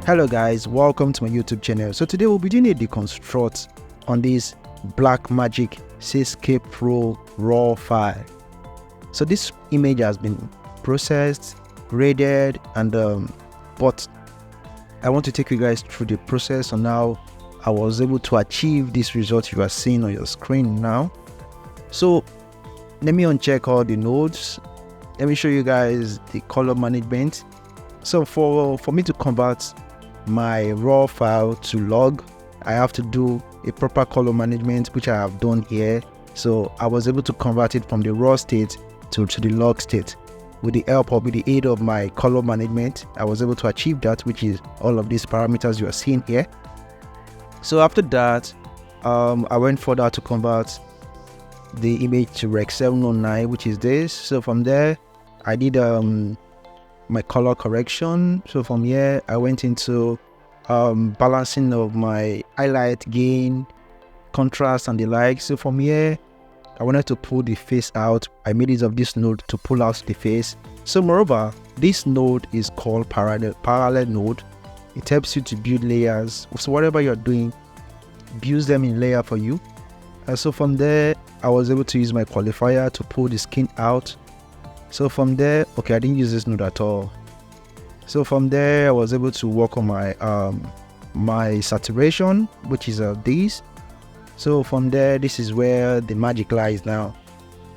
Hello guys, welcome to my YouTube channel. So today we'll be doing a deconstruct on this Blackmagic 6K Pro RAW file. So this image has been processed, graded, and but I want to take you guys through the process on how I was able to achieve this result you are seeing on your screen now. So let me uncheck all the nodes. Let me show you guys the color management. So for me to convert my raw file to log, I have to do a proper color management, which I have done here. So I was able to convert it from the raw state to the log state with the help of the aid of my color management. I was able to achieve that, which is all of these parameters you are seeing here. So after that, I went further to convert the image to Rec 709, which is this. So from there, I did my color correction. So from here, I went into balancing of my highlight, gain, contrast, and the like. So from here, I wanted to pull the face out. I made use of this node to pull out the face. So moreover, this node is called parallel node. It helps you to build layers. So whatever you're doing, builds them in layer for you. So from there, I was able to use my qualifier to pull the skin out. So from there, okay, I didn't use this node at all. So from there, I was able to work on my my saturation, which is this. So from there, this is where the magic lies now.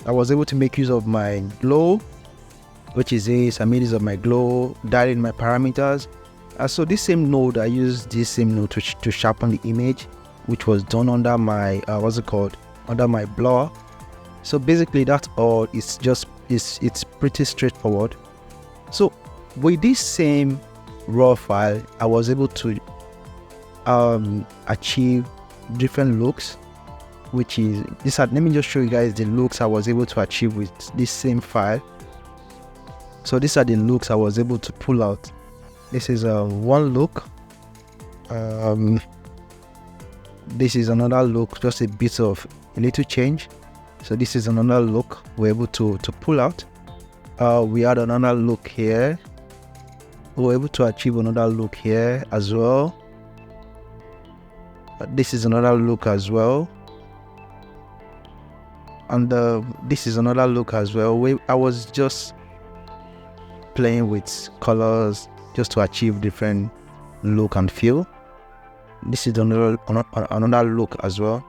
I was able to make use of my glow, which is this. I made use of my glow, dialed in my parameters. So this same node, I used this same node to sharpen the image, which was done under my under my blur. So basically that's all. It's pretty straightforward. So with this same raw file, I was able to achieve different looks, which is this. Let me just show you guys the looks I was able to achieve with this same file. So these are the looks I was able to pull out. This is one look. This is another look, just a bit of a little change. So this is another look we're able to pull out. We had another look here. We were able to achieve another look here as well. This is another look as well. And this is another look as well. I was just playing with colors just to achieve different look and feel. This is another look as well.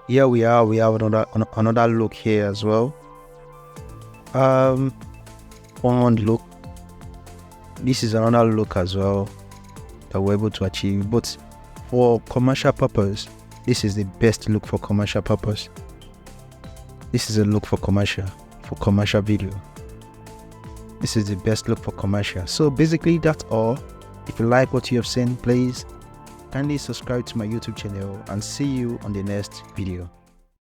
Here we have another look here as well. One look. This is another look as well that we're able to achieve. But for commercial purpose, this is the best look for commercial purpose. This is a look for commercial video. This is the best look for commercial. So basically that's all. If you like what you have seen, please kindly subscribe to my YouTube channel and see you on the next video.